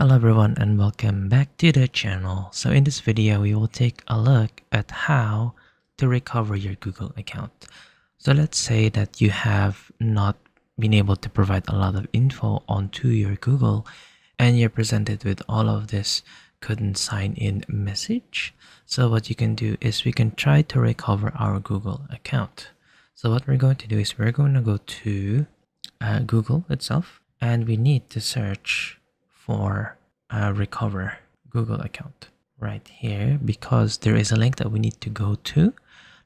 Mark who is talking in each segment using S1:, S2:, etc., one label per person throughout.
S1: Hello everyone and welcome back to the channel. So in this video we will take a look at how to recover your Google account. So let's say that you have not been able to provide a lot of info onto your Google and you're presented with all of this couldn't sign in message. So what you can do is we can try to recover our Google account. So what we're going to do is we're going to go to Google itself and we need to search for recover Google account right here because there is a link that we need to go to.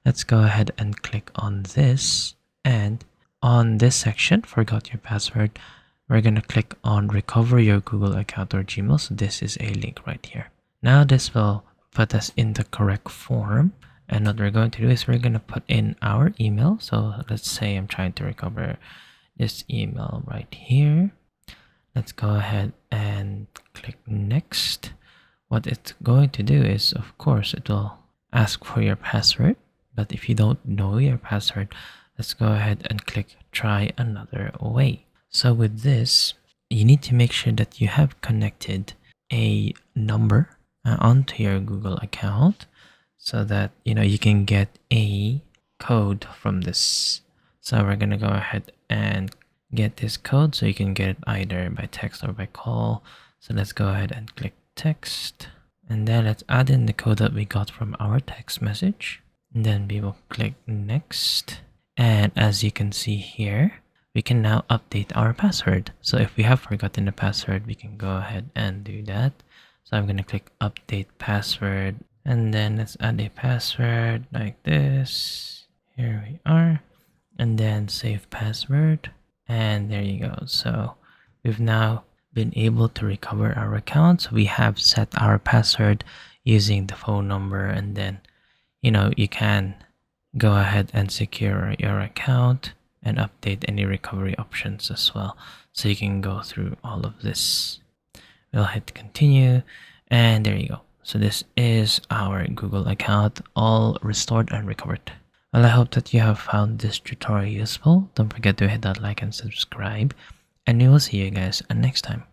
S1: Let's go ahead and click on this, and on this section, forgot your password, we're gonna click on recover your Google account or Gmail. So this is a link right here. Now this will put us in the correct form, and what we're going to do is we're gonna put in our email. So let's say I'm trying to recover this email right here. Let's go ahead and click next. What it's going to do is, of course, it will ask for your password. But if you don't know your password, let's go ahead and click try another way. So with this, you need to make sure that you have connected a number onto your Google account so that you can get a code from this. So we're gonna go ahead and get this code, so you can get it either by text or by call. So let's go ahead and click text, and then let's add in the code that we got from our text message, and then we will click next. And as you can see here, we can now update our password. So if we have forgotten the password, we can go ahead and do that. So I'm going to click update password, and then let's add a password like this. Here we are, and then save password. And there you go. So we've now been able to recover our account. So we have set our password using the phone number, and then you can go ahead and secure your account and update any recovery options as well. So you can go through all of this. We'll hit continue, and there you go. So this is our Google account all restored and recovered. Well, I hope that you have found this tutorial useful. Don't forget to hit that like and subscribe, and we will see you guys next time.